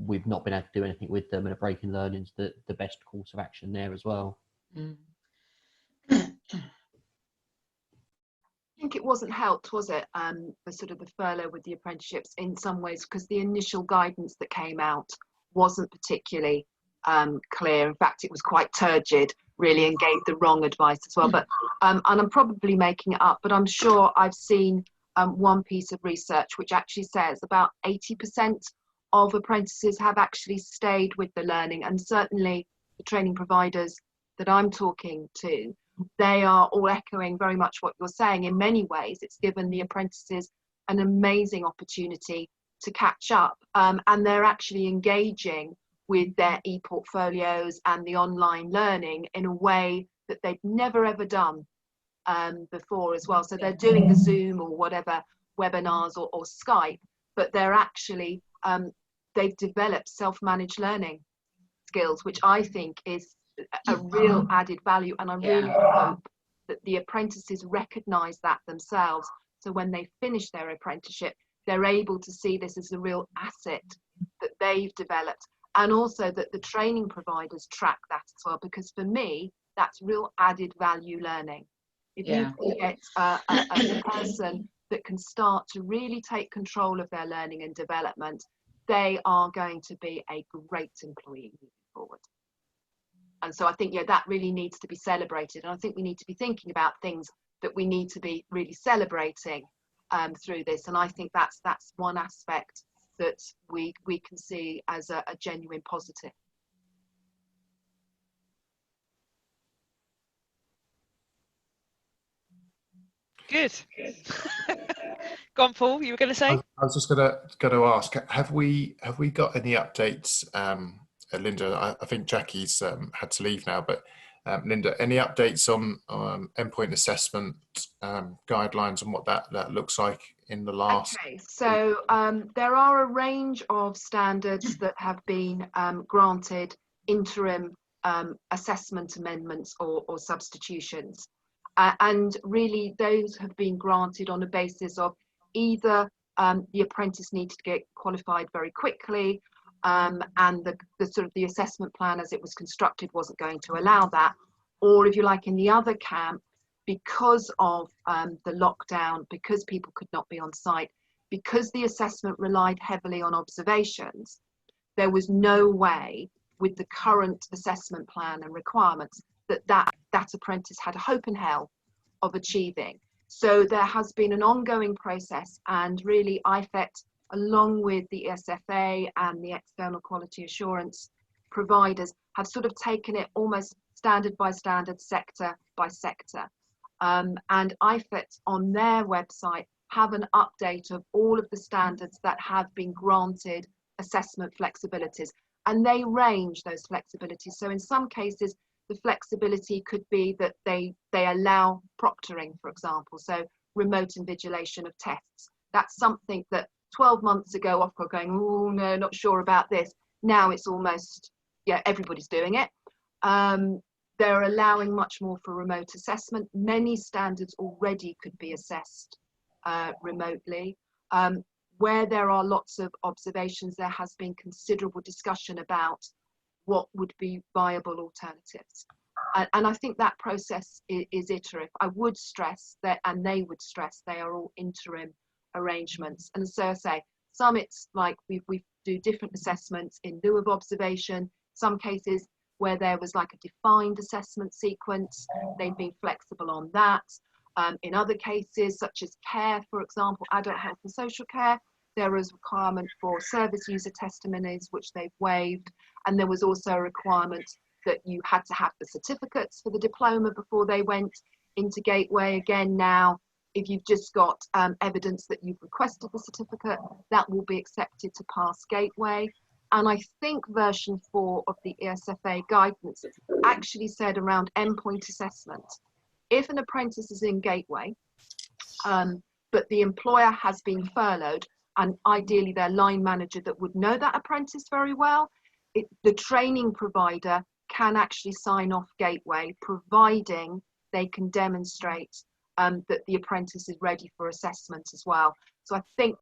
we've not been able to do anything with them, and a break in learning is the best course of action there as well. think it wasn't helped, was it, the sort of the furlough with the apprenticeships in some ways, because the initial guidance that came out wasn't particularly clear. In fact, it was quite turgid, really, and gave the wrong advice as well. But and I'm probably making it up, but I'm sure I've seen one piece of research which actually says about 80% of apprentices have actually stayed with the learning, and certainly the training providers that I'm talking to, they are all echoing very much what you're saying. In many ways, it's given the apprentices an amazing opportunity to catch up, and they're actually engaging with their e-portfolios and the online learning in a way that they've never ever done before as well. So they're doing the Zoom or whatever webinars or Skype, but they're actually they've developed self-managed learning skills, which I think is a real added value, and I really hope that the apprentices recognise that themselves, so when they finish their apprenticeship they're able to see this as a real asset that they've developed, and also that the training providers track that as well, because for me that's real added value learning. If you can get a person that can start to really take control of their learning and development, they are going to be a great employee moving forward. And so I think, yeah, that really needs to be celebrated. And I think we need to be thinking about things that we need to be really celebrating through this. And I think that's one aspect that we can see as a genuine positive. Good. Go on, Paul, you were going to say? I was just going to ask, have we got any updates? Linda, I think Jackie's had to leave now, but Linda, any updates on endpoint assessment guidelines and what that looks like in the last? Okay, so there are a range of standards that have been granted interim assessment amendments or substitutions. And really those have been granted on the basis of either the apprentice needed to get qualified very quickly, and the sort of the assessment plan as it was constructed wasn't going to allow that, or if you like, in the other camp, because of the lockdown, because people could not be on site, because the assessment relied heavily on observations, there was no way with the current assessment plan and requirements that apprentice had a hope in hell of achieving. So there has been an ongoing process, and really IFET, along with the ESFA and the external quality assurance providers, have sort of taken it almost standard by standard, sector by sector. And IFET on their website have an update of all of the standards that have been granted assessment flexibilities, and they range those flexibilities. So in some cases, the flexibility could be that they allow proctoring, for example, so remote invigilation of tests. That's something that 12 months ago, Ofcom going, oh no, not sure about this. Now it's almost, yeah, everybody's doing it. They're allowing much more for remote assessment. Many standards already could be assessed remotely. Where there are lots of observations, there has been considerable discussion about what would be viable alternatives. And I think that process is iterative. I would stress that, and they would stress, they are all interim arrangements. And so I say, some it's like we do different assessments in lieu of observation. Some cases where there was like a defined assessment sequence, they've been flexible on that. In other cases, such as care, for example, adult health and social care, there was a requirement for service user testimonies, which they've waived. And there was also a requirement that you had to have the certificates for the diploma before they went into Gateway. Again, now, if you've just got evidence that you've requested the certificate, that will be accepted to pass Gateway. And I think version 4 of the ESFA guidance actually said around endpoint assessment. If an apprentice is in Gateway, but the employer has been furloughed, and ideally their line manager that would know that apprentice very well, the training provider can actually sign off Gateway, providing they can demonstrate that the apprentice is ready for assessment as well. So I think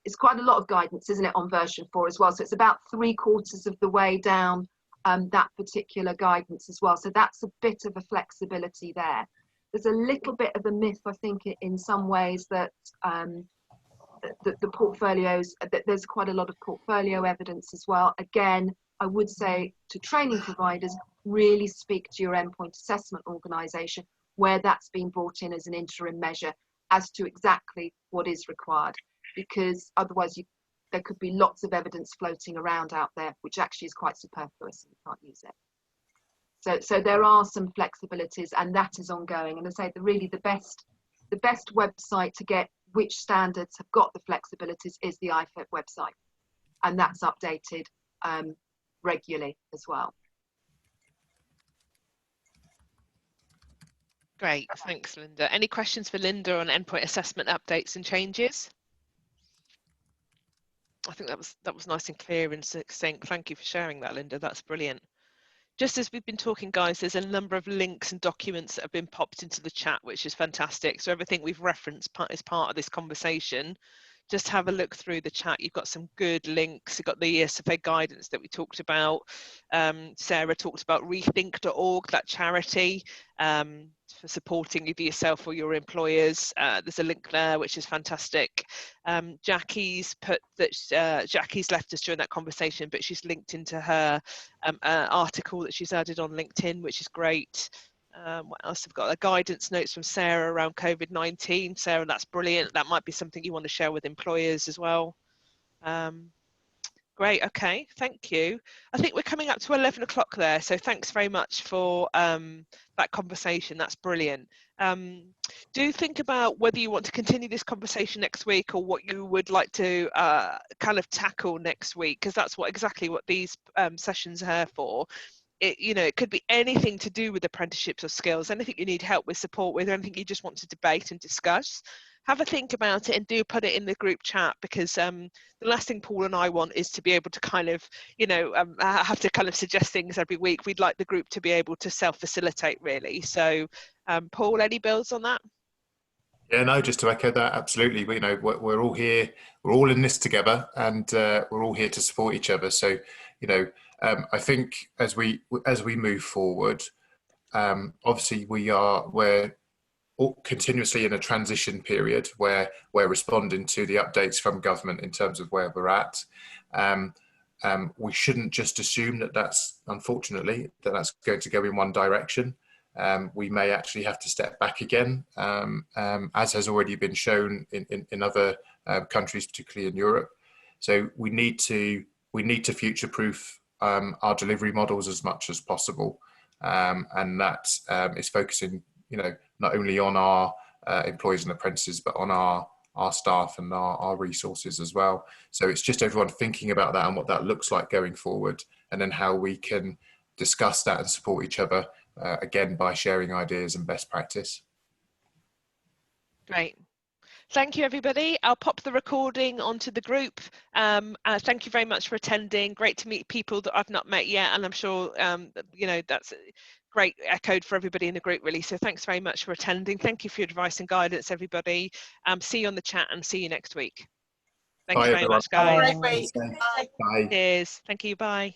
it's quite a lot of guidance, isn't it, on version 4 as well. So it's about 3/4 of the way down that particular guidance as well. So that's a bit of a flexibility there. there's a little bit of a myth, I think, in some ways, that the portfolios, that there's quite a lot of portfolio evidence as well. Again, I would say to training providers, really speak to your endpoint assessment organisation where that's been brought in as an interim measure as to exactly what is required, because otherwise there could be lots of evidence floating around out there which actually is quite superfluous and you can't use it. So there are some flexibilities, and that is ongoing. And I say the best website to get which standards have got the flexibilities is the IFEP website, and that's updated regularly as well. Great, thanks, Linda. Any questions for Linda on endpoint assessment updates and changes? I think that was nice and clear and succinct. Thank you for sharing that, Linda. That's brilliant. Just as we've been talking, guys, there's a number of links and documents that have been popped into the chat, which is fantastic. So everything we've referenced is part of this conversation. Just have a look through the chat. You've got some good links. You've got the ESFA guidance that we talked about. Sarah talked about rethink.org, that charity for supporting either yourself or your employers. There's a link there, which is fantastic. Jackie's put that Jackie's left us during that conversation, but she's linked into her article that she's added on LinkedIn, which is great. What else I've got? The guidance notes from Sarah around COVID-19. Sarah, that's brilliant. That might be something you want to share with employers as well. Great, okay, thank you. I think we're coming up to 11 o'clock there, so thanks very much for that conversation. That's brilliant. Do think about whether you want to continue this conversation next week or what you would like to kind of tackle next week, because that's exactly what these sessions are here for. It could be anything to do with apprenticeships or skills, anything you need help with, support with, anything you just want to debate and discuss. Have a think about it and do put it in the group chat, because the last thing Paul and I want is to be able to kind of, have to kind of suggest things every week. We'd like the group to be able to self-facilitate, really. So, Paul, any builds on that? Yeah, no, just to echo that, absolutely. We're all here, we're all in this together, and we're all here to support each other. So, I think as we move forward, obviously we're continuously in a transition period where we're responding to the updates from government in terms of where we're at. We shouldn't just assume that's unfortunately that's going to go in one direction. We may actually have to step back again, as has already been shown in other countries, particularly in Europe. So we need to future-proof our delivery models as much as possible, and that is focusing, not only on our employees and apprentices, but on our staff and our resources as well. So it's just everyone thinking about that and what that looks like going forward, and then how we can discuss that and support each other, again, by sharing ideas and best practice. Great. Thank you, everybody. I'll pop the recording onto the group. Thank you very much for attending. Great to meet people that I've not met yet, and I'm sure that's great echoed for everybody in the group, really. So thanks very much for attending. Thank you for your advice and guidance, everybody. See you on the chat and see you next week. Thank you very much, guys. Bye. Cheers. Thank you. Bye.